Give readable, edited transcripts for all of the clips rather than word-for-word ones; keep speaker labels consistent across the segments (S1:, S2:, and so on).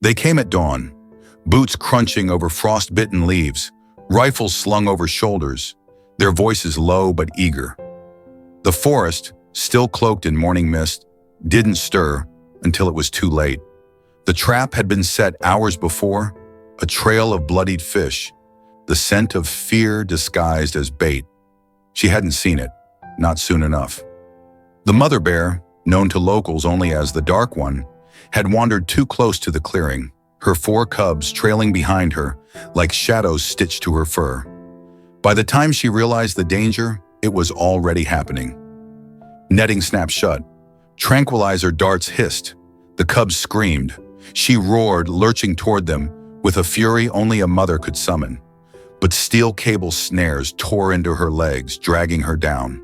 S1: They came at dawn, boots crunching over frost-bitten leaves, rifles slung over shoulders, their voices low but eager. The forest, still cloaked in morning mist, didn't stir until it was too late. The trap had been set hours before, a trail of bloodied fish, the scent of fear disguised as bait. She hadn't seen it, not soon enough. The mother bear, known to locals only as the Dark One, had wandered too close to the clearing, her 4 cubs trailing behind her like shadows stitched to her fur. By the time she realized the danger, it was already happening. Netting snapped shut. Tranquilizer darts hissed. The cubs screamed. She roared, lurching toward them with a fury only a mother could summon. But steel cable snares tore into her legs, dragging her down.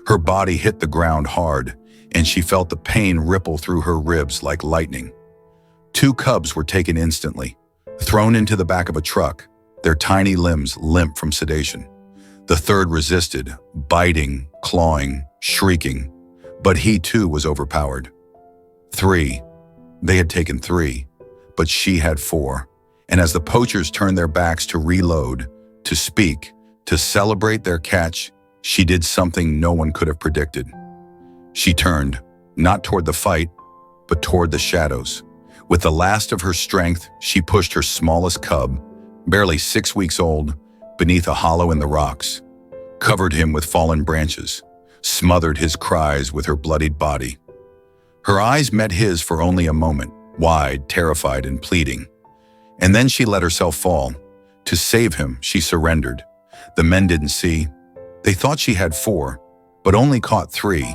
S1: Her body hit the ground hard, and she felt the pain ripple through her ribs like lightning. 2 cubs were taken instantly, thrown into the back of a truck, their tiny limbs limp from sedation. The third resisted, biting, clawing, shrieking, but he too was overpowered. 3. They had taken 3, but she had 4, and as the poachers turned their backs to reload, to speak, to celebrate their catch, she did something no one could have predicted. She turned, not toward the fight, but toward the shadows. With the last of her strength, she pushed her smallest cub, barely 6 weeks old, beneath a hollow in the rocks, covered him with fallen branches, smothered his cries with her bloodied body. Her eyes met his for only a moment, wide, terrified, and pleading. And then she let herself fall. To save him, she surrendered. The men didn't see. They thought she had 4, but only caught 3.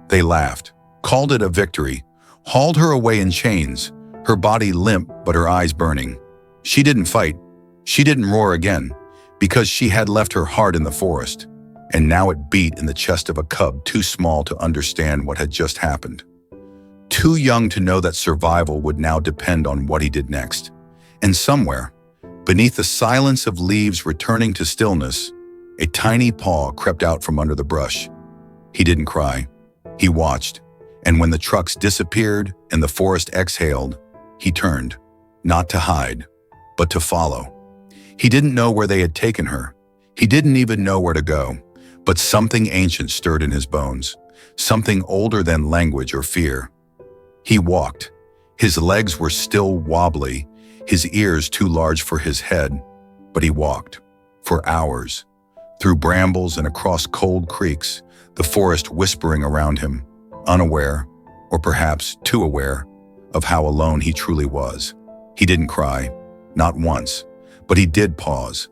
S1: They laughed, called it a victory, hauled her away in chains, her body limp but her eyes burning. She didn't fight. She didn't roar again, because she had left her heart in the forest, and now it beat in the chest of a cub too small to understand what had just happened. Too young to know that survival would now depend on what he did next. And somewhere, beneath the silence of leaves returning to stillness, a tiny paw crept out from under the brush. He didn't cry. He watched, and when the trucks disappeared and the forest exhaled, he turned, not to hide, but to follow. He didn't know where they had taken her. He didn't even know where to go, but something ancient stirred in his bones, something older than language or fear. He walked. His legs were still wobbly, his ears too large for his head, but he walked, for hours, through brambles and across cold creeks, the forest whispering around him, unaware, or perhaps too aware, of how alone he truly was. He didn't cry, not once, but he did pause.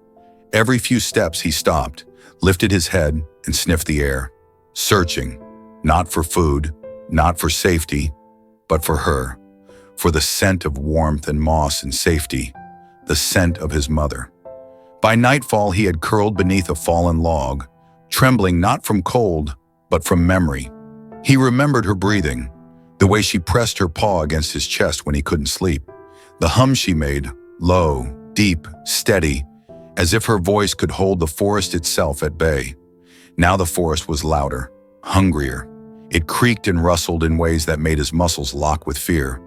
S1: Every few steps he stopped, lifted his head, and sniffed the air, searching, not for food, not for safety, but for her, for the scent of warmth and moss and safety, the scent of his mother. By nightfall, he had curled beneath a fallen log, trembling not from cold, but from memory. He remembered her breathing, the way she pressed her paw against his chest when he couldn't sleep, the hum she made, low, deep, steady, as if her voice could hold the forest itself at bay. Now the forest was louder, hungrier. It creaked and rustled in ways that made his muscles lock with fear.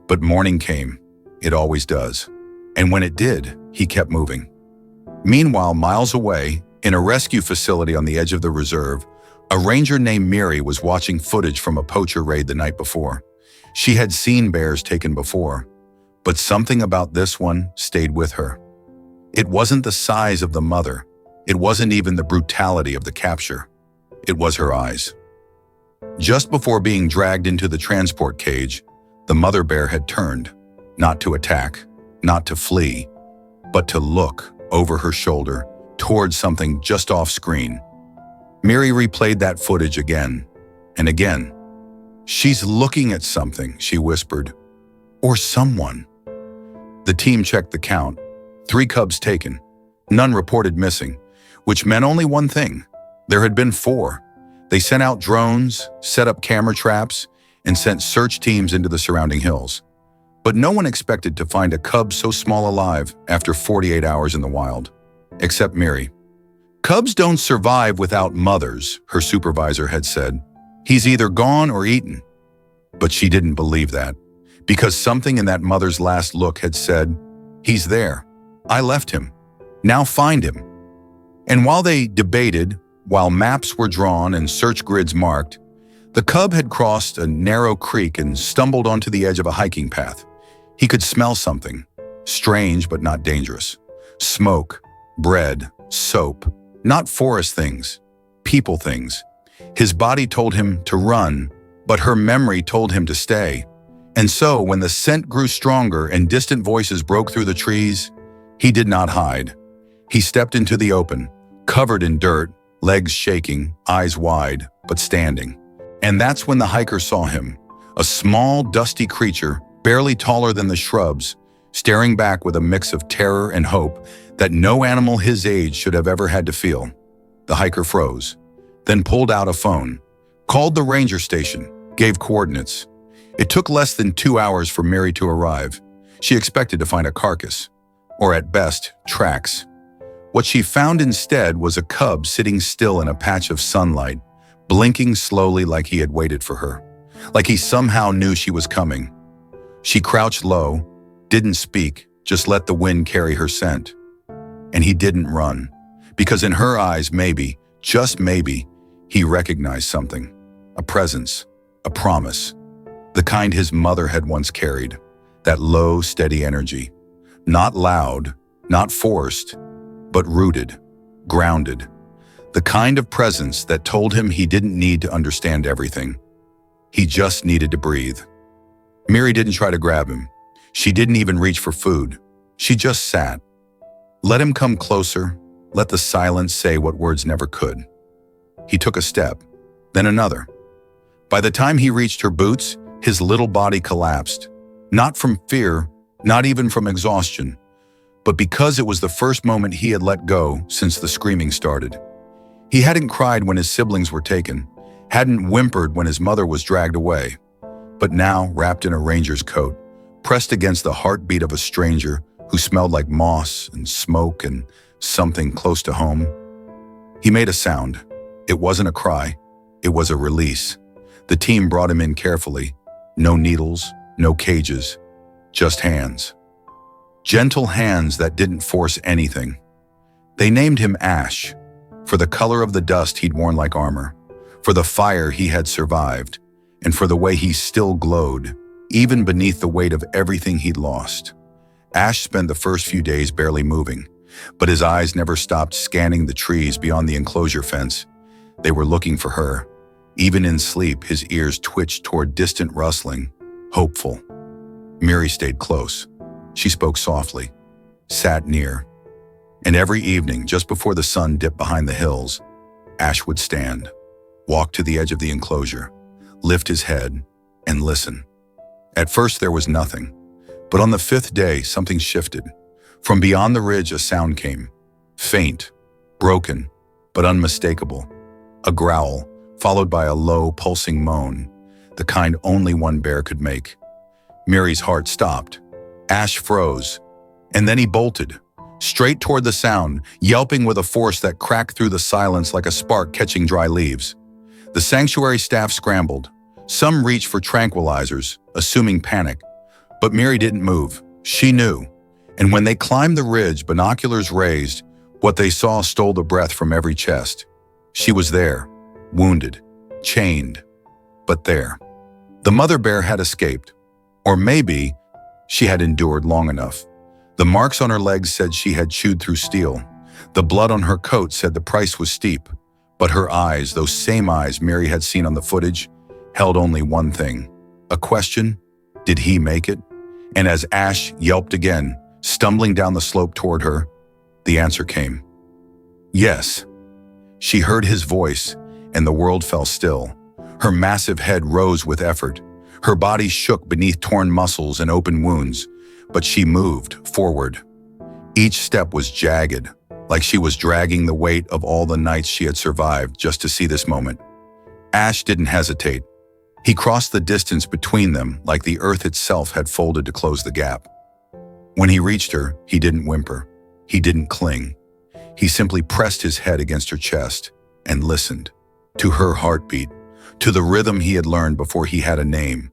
S1: But morning came. It always does. And when it did, he kept moving. Meanwhile, miles away, in a rescue facility on the edge of the reserve, a ranger named Miri was watching footage from a poacher raid the night before. She had seen bears taken before, but something about this one stayed with her. It wasn't the size of the mother. It wasn't even the brutality of the capture. It was her eyes. Just before being dragged into the transport cage, the mother bear had turned, not to attack, not to flee, but to look over her shoulder towards something just off screen. Miri replayed that footage again and again. "She's looking at something," she whispered. "Or someone." The team checked the count. 3 cubs taken, none reported missing, which meant only one thing. There had been 4. They sent out drones, set up camera traps, and sent search teams into the surrounding hills. But no one expected to find a cub so small alive after 48 hours in the wild, except Miri. "Cubs don't survive without mothers," her supervisor had said. "He's either gone or eaten." But she didn't believe that, because something in that mother's last look had said, "He's there. I left him. Now find him." And while they debated, while maps were drawn and search grids marked, the cub had crossed a narrow creek and stumbled onto the edge of a hiking path. He could smell something, strange but not dangerous. Smoke, bread, soap, not forest things, people things. His body told him to run, but her memory told him to stay. And so, when the scent grew stronger and distant voices broke through the trees, he did not hide. He stepped into the open, covered in dirt, legs shaking, eyes wide, but standing. And that's when the hiker saw him, a small, dusty creature, barely taller than the shrubs, staring back with a mix of terror and hope that no animal his age should have ever had to feel. The hiker froze, then pulled out a phone, called the ranger station, gave coordinates. It took less than 2 hours for Mary to arrive. She expected to find a carcass, or at best, tracks. What she found instead was a cub sitting still in a patch of sunlight, blinking slowly like he had waited for her, like he somehow knew she was coming. She crouched low, didn't speak, just let the wind carry her scent. And he didn't run, because in her eyes, maybe, just maybe, he recognized something, a presence, a promise, the kind his mother had once carried, that low, steady energy, not loud, not forced, but rooted, grounded, the kind of presence that told him he didn't need to understand everything. He just needed to breathe. Mary didn't try to grab him. She didn't even reach for food. She just sat. Let him come closer, let the silence say what words never could. He took a step, then another. By the time he reached her boots, his little body collapsed, not from fear, not even from exhaustion, but because it was the first moment he had let go since the screaming started. He hadn't cried when his siblings were taken, hadn't whimpered when his mother was dragged away, but now, wrapped in a ranger's coat, pressed against the heartbeat of a stranger who smelled like moss and smoke and something close to home, he made a sound. It wasn't a cry, it was a release. The team brought him in carefully. No needles, no cages, just hands. Gentle hands that didn't force anything. They named him Ash, for the color of the dust he'd worn like armor, for the fire he had survived, and for the way he still glowed, even beneath the weight of everything he'd lost. Ash spent the first few days barely moving, but his eyes never stopped scanning the trees beyond the enclosure fence. They were looking for her. Even in sleep, his ears twitched toward distant rustling, hopeful. Mary stayed close. She spoke softly, sat near. And every evening, just before the sun dipped behind the hills, Ash would stand, walk to the edge of the enclosure, lift his head, and listen. At first there was nothing, but on the 5th day something shifted. From beyond the ridge a sound came, faint, broken, but unmistakable. A growl, followed by a low, pulsing moan, the kind only one bear could make. Mary's heart stopped. Ash froze, and then he bolted, straight toward the sound, yelping with a force that cracked through the silence like a spark catching dry leaves. The sanctuary staff scrambled. Some reached for tranquilizers, assuming panic. But Mary didn't move. She knew. And when they climbed the ridge, binoculars raised, what they saw stole the breath from every chest. She was there, wounded, chained, but there. The mother bear had escaped. Or maybe she had endured long enough. The marks on her legs said she had chewed through steel. The blood on her coat said the price was steep. But her eyes, those same eyes Mary had seen on the footage, held only one thing. A question: did he make it? And as Ash yelped again, stumbling down the slope toward her, the answer came. Yes. She heard his voice, and the world fell still. Her massive head rose with effort. Her body shook beneath torn muscles and open wounds, but she moved forward. Each step was jagged, like she was dragging the weight of all the nights she had survived just to see this moment. Ash didn't hesitate. He crossed the distance between them like the earth itself had folded to close the gap. When he reached her, he didn't whimper. He didn't cling. He simply pressed his head against her chest and listened to her heartbeat, to the rhythm he had learned before he had a name,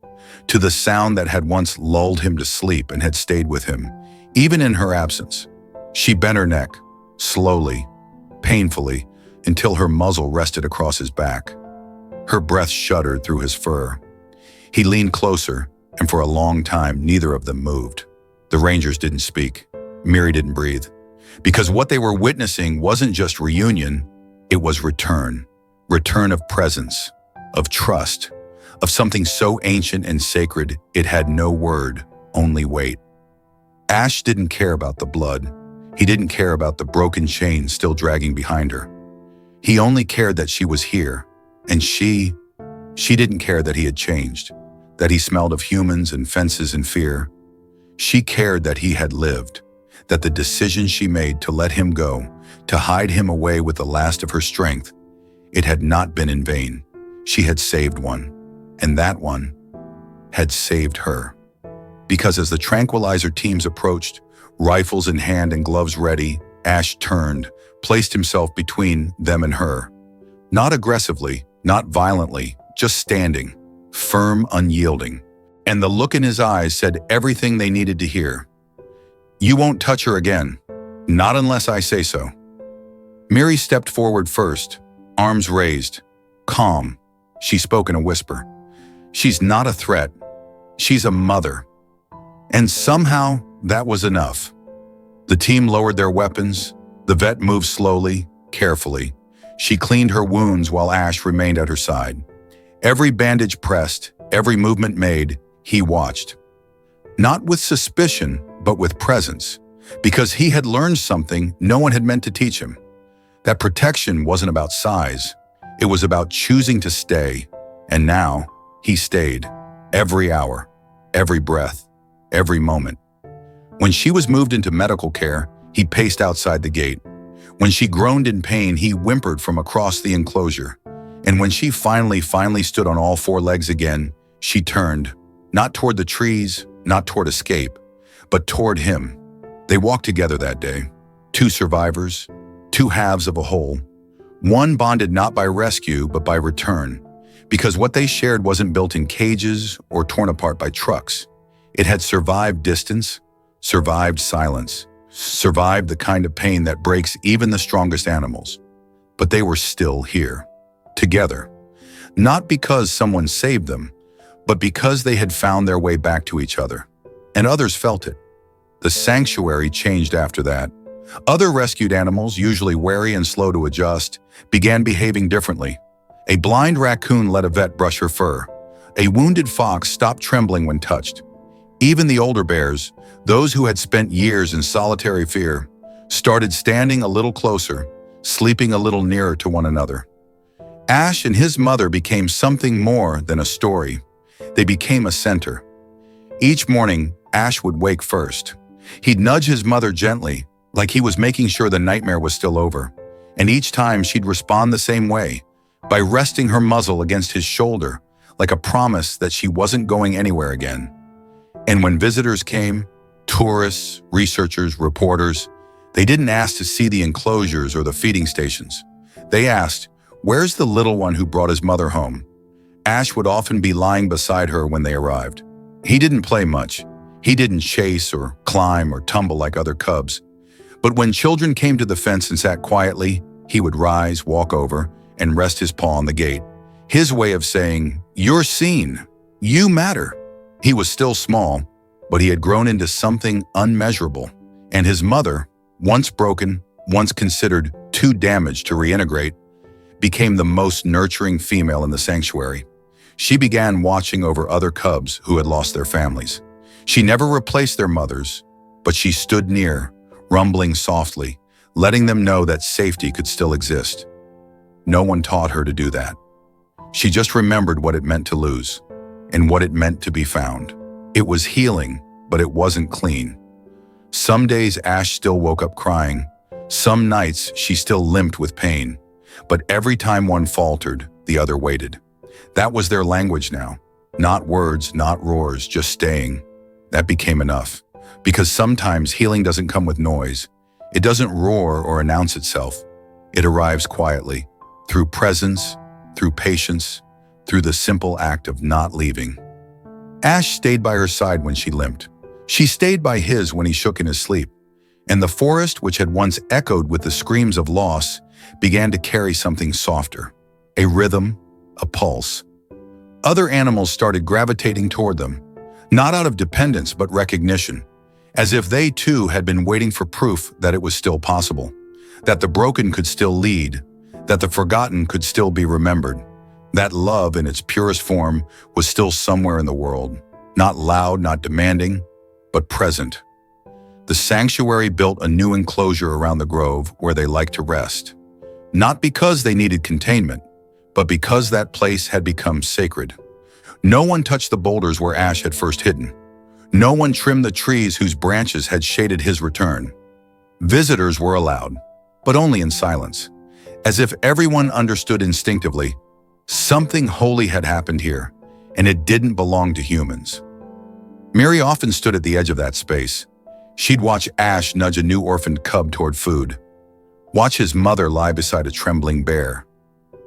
S1: to the sound that had once lulled him to sleep and had stayed with him, even in her absence. She bent her neck, slowly, painfully, until her muzzle rested across his back. Her breath shuddered through his fur. He leaned closer, and for a long time, neither of them moved. The Rangers didn't speak. Miri didn't breathe. Because what they were witnessing wasn't just reunion, it was return. Return of presence, of trust, of something so ancient and sacred it had no word, only weight. Ash didn't care about the blood. He didn't care about the broken chain still dragging behind her. He only cared that she was here, and she didn't care that he had changed, that he smelled of humans and fences and fear. She cared that he had lived, that the decision she made to let him go, to hide him away with the last of her strength, it had not been in vain. She had saved one, and that one had saved her. Because as the tranquilizer teams approached, rifles in hand and gloves ready, Ash turned, placed himself between them and her. Not aggressively, not violently, just standing, firm, unyielding. And the look in his eyes said everything they needed to hear. "You won't touch her again. Not unless I say so." Miri stepped forward first, arms raised, calm. She spoke in a whisper. "She's not a threat. She's a mother." And somehow, that was enough. The team lowered their weapons. The vet moved slowly, carefully. She cleaned her wounds while Ash remained at her side. Every bandage pressed, every movement made, he watched. Not with suspicion, but with presence, because he had learned something no one had meant to teach him. That protection wasn't about size. It was about choosing to stay. And now, he stayed. Every hour, every breath, every moment. When she was moved into medical care, he paced outside the gate. When she groaned in pain, he whimpered from across the enclosure. And when she finally stood on all four legs again, she turned, not toward the trees, not toward escape, but toward him. They walked together that day. Two survivors, two halves of a whole. One bonded not by rescue, but by return. Because what they shared wasn't built in cages or torn apart by trucks. It had survived distance, survived silence, survived the kind of pain that breaks even the strongest animals. But they were still here, together. Not because someone saved them, but because they had found their way back to each other. And others felt it. The sanctuary changed after that. Other rescued animals, usually wary and slow to adjust, began behaving differently. A blind raccoon let a vet brush her fur. A wounded fox stopped trembling when touched. Even the older bears, those who had spent years in solitary fear, started standing a little closer, sleeping a little nearer to one another. Ash and his mother became something more than a story. They became a center. Each morning, Ash would wake first. He'd nudge his mother gently, like he was making sure the nightmare was still over. And each time she'd respond the same way, by resting her muzzle against his shoulder, like a promise that she wasn't going anywhere again. And when visitors came, tourists, researchers, reporters, they didn't ask to see the enclosures or the feeding stations. They asked, "Where's the little one who brought his mother home?" Ash would often be lying beside her when they arrived. He didn't play much. He didn't chase or climb or tumble like other cubs. But when children came to the fence and sat quietly, he would rise, walk over, and rest his paw on the gate. His way of saying, "You're seen. You matter." He was still small, but he had grown into something unmeasurable. And his mother, once broken, once considered too damaged to reintegrate, became the most nurturing female in the sanctuary. She began watching over other cubs who had lost their families. She never replaced their mothers, but she stood near, rumbling softly, letting them know that safety could still exist. No one taught her to do that. She just remembered what it meant to lose, and what it meant to be found. It was healing, but it wasn't clean. Some days Ash still woke up crying. Some nights she still limped with pain. But every time one faltered, the other waited. That was their language now. Not words, not roars, just staying. That became enough. Because sometimes healing doesn't come with noise. It doesn't roar or announce itself. It arrives quietly, through presence, through patience, through the simple act of not leaving. Ash stayed by her side when she limped. She stayed by his when he shook in his sleep. And the forest, which had once echoed with the screams of loss, began to carry something softer. A rhythm, a pulse. Other animals started gravitating toward them, not out of dependence but recognition, as if they too had been waiting for proof that it was still possible, that the broken could still lead, that the forgotten could still be remembered, that love in its purest form was still somewhere in the world, not loud, not demanding, but present. The sanctuary built a new enclosure around the grove where they liked to rest, not because they needed containment, but because that place had become sacred. No one touched the boulders where Ash had first hidden. No one trimmed the trees whose branches had shaded his return. Visitors were allowed, but only in silence, as if everyone understood instinctively something holy had happened here, and it didn't belong to humans. Mary often stood at the edge of that space. She'd watch Ash nudge a new orphaned cub toward food, watch his mother lie beside a trembling bear.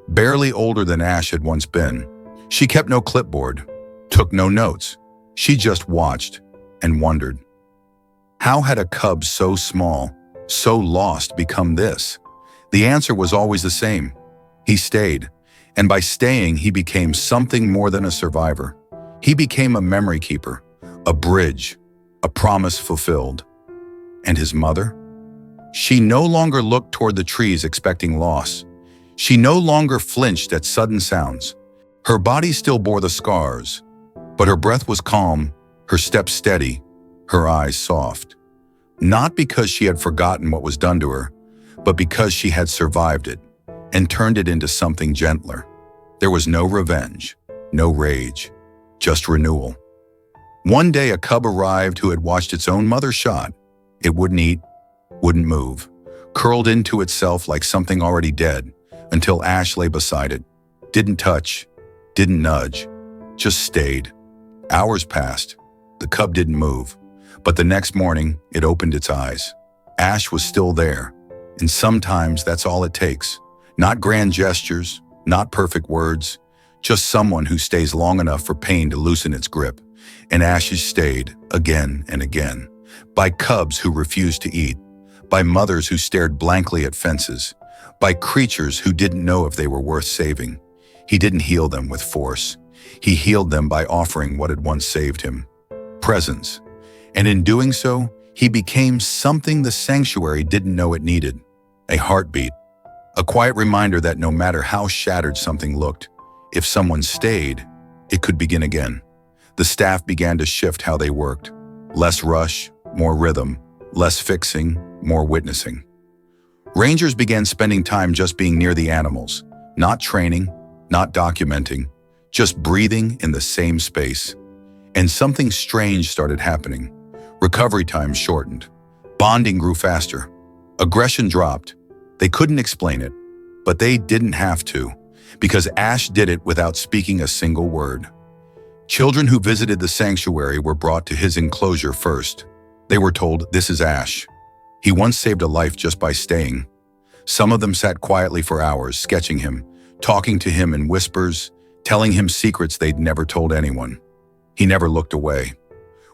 S1: Barely older than Ash had once been, she kept no clipboard, took no notes. She just watched and wondered. How had a cub so small, so lost, become this? The answer was always the same. He stayed, and by staying, he became something more than a survivor. He became a memory keeper, a bridge, a promise fulfilled. And his mother? She no longer looked toward the trees expecting loss. She no longer flinched at sudden sounds. Her body still bore the scars, but her breath was calm, her steps steady, her eyes soft. Not because she had forgotten what was done to her, but because she had survived it and turned it into something gentler. There was no revenge, no rage, just renewal. One day a cub arrived who had watched its own mother shot. It wouldn't eat, wouldn't move, curled into itself like something already dead, until Ash lay beside it. Didn't touch, didn't nudge, just stayed. Hours passed. The cub didn't move, but the next morning it opened its eyes. Ash was still there, and sometimes that's all it takes. Not grand gestures, not perfect words, just someone who stays long enough for pain to loosen its grip. And Ash stayed again and again, by cubs who refused to eat, by mothers who stared blankly at fences, by creatures who didn't know if they were worth saving. He didn't heal them with force. He healed them by offering what had once saved him, presence. And in doing so, he became something the sanctuary didn't know it needed, a heartbeat, a quiet reminder that no matter how shattered something looked, if someone stayed, it could begin again. The staff began to shift how they worked. Less rush, more rhythm, less fixing, more witnessing. Rangers began spending time just being near the animals, not training, not documenting, just breathing in the same space. And something strange started happening. Recovery time shortened. Bonding grew faster. Aggression dropped. They couldn't explain it, but they didn't have to, because Ash did it without speaking a single word. Children who visited the sanctuary were brought to his enclosure first. They were told, "This is Ash. He once saved a life just by staying." Some of them sat quietly for hours, sketching him, talking to him in whispers, telling him secrets they'd never told anyone. He never looked away.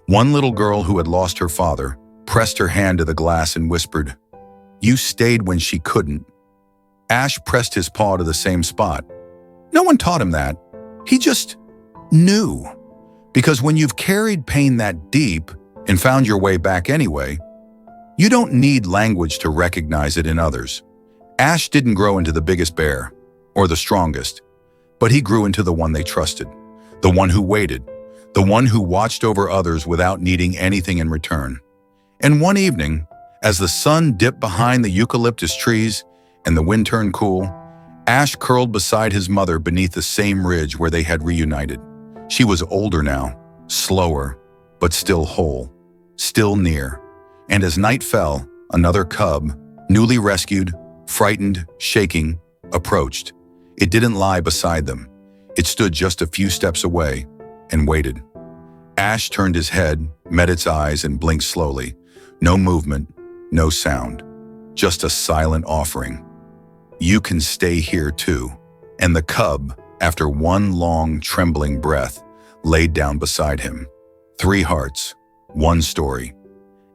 S1: One little girl who had lost her father pressed her hand to the glass and whispered, "You stayed when she couldn't." Ash pressed his paw to the same spot. No one taught him that. He just knew. Because when you've carried pain that deep and found your way back anyway, you don't need language to recognize it in others. Ash didn't grow into the biggest bear or the strongest, but he grew into the one they trusted, the one who waited, the one who watched over others without needing anything in return. And one evening, as the sun dipped behind the eucalyptus trees and the wind turned cool, Ash curled beside his mother beneath the same ridge where they had reunited. She was older now, slower, but still whole, still near. And as night fell, another cub, newly rescued, frightened, shaking, approached. It didn't lie beside them. It stood just a few steps away and waited. Ash turned his head, met its eyes, and blinked slowly. No movement, no sound, just a silent offering. "You can stay here too." And the cub, after one long, trembling breath, laid down beside him. 3 hearts, 1 story,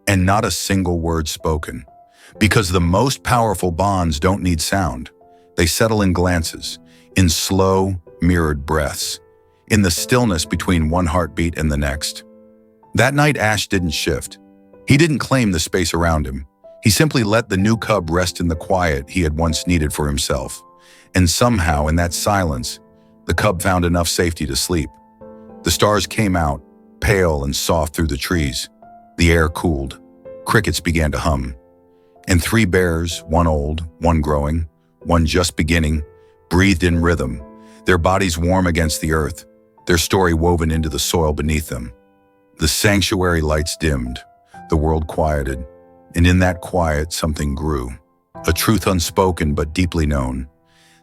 S1: and not a single word spoken. Because the most powerful bonds don't need sound. They settle in glances, in slow, mirrored breaths, in the stillness between one heartbeat and the next. That night, Ash didn't shift. He didn't claim the space around him. He simply let the new cub rest in the quiet he had once needed for himself. And somehow, in that silence, the cub found enough safety to sleep. The stars came out, pale and soft through the trees. The air cooled. Crickets began to hum. And 3 bears, one old, one growing, one just beginning, breathed in rhythm, their bodies warm against the earth, their story woven into the soil beneath them. The sanctuary lights dimmed, the world quieted, and in that quiet something grew, a truth unspoken but deeply known,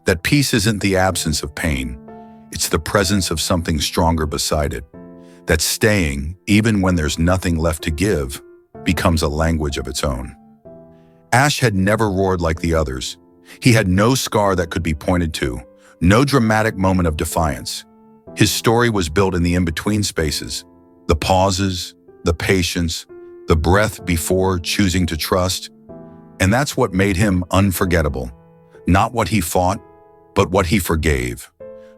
S1: that peace isn't the absence of pain, it's the presence of something stronger beside it, that staying, even when there's nothing left to give, becomes a language of its own. Ash had never roared like the others. He had no scar that could be pointed to, no dramatic moment of defiance. His story was built in the in-between spaces, the pauses, the patience, the breath before choosing to trust. And that's what made him unforgettable. Not what he fought, but what he forgave.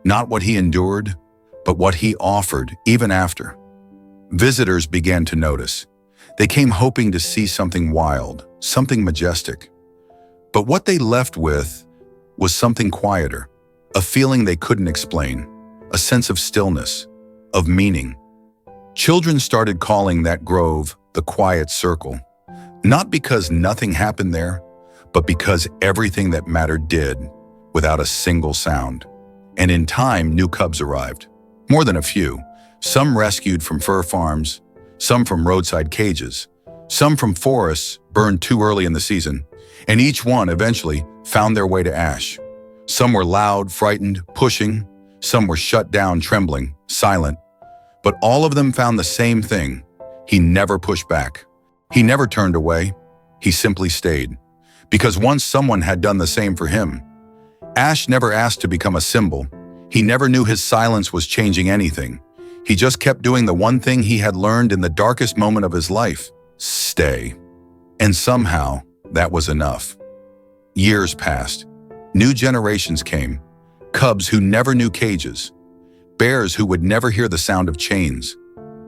S1: Not what he endured, but what he offered even after. Visitors began to notice. They came hoping to see something wild, something majestic. But what they left with was something quieter, a feeling they couldn't explain, a sense of stillness, of meaning. Children started calling that grove the quiet circle, not because nothing happened there, but because everything that mattered did, without a single sound. And in time, new cubs arrived. More than a few, some rescued from fur farms, some from roadside cages, some from forests burned too early in the season, and each one eventually found their way to Ash. Some were loud, frightened, pushing, some were shut down, trembling, silent, but all of them found the same thing. He never pushed back. He never turned away. He simply stayed. Because once someone had done the same for him. Ash never asked to become a symbol. He never knew his silence was changing anything. He just kept doing the one thing he had learned in the darkest moment of his life: stay. And somehow, that was enough. Years passed. New generations came. Cubs who never knew cages. Bears who would never hear the sound of chains.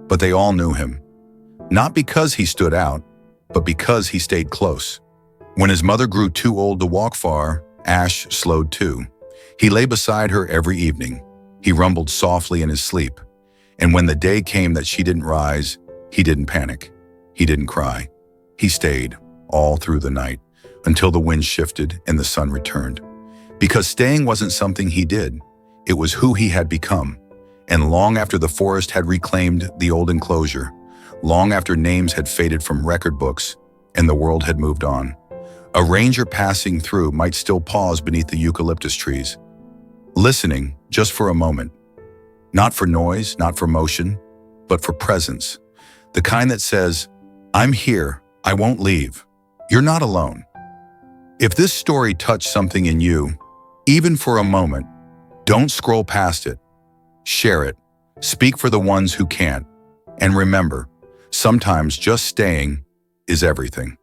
S1: But they all knew him. Not because he stood out, but because he stayed close. When his mother grew too old to walk far, Ash slowed too. He lay beside her every evening. He rumbled softly in his sleep. And when the day came that she didn't rise, he didn't panic. He didn't cry. He stayed all through the night until the wind shifted and the sun returned. Because staying wasn't something he did. It was who he had become. And long after the forest had reclaimed the old enclosure, long after names had faded from record books and the world had moved on, a ranger passing through might still pause beneath the eucalyptus trees, listening just for a moment. Not for noise, not for motion, but for presence. The kind that says, "I'm here, I won't leave. You're not alone." If this story touched something in you, even for a moment, don't scroll past it. Share it. Speak for the ones who can't. And remember, sometimes just staying is everything.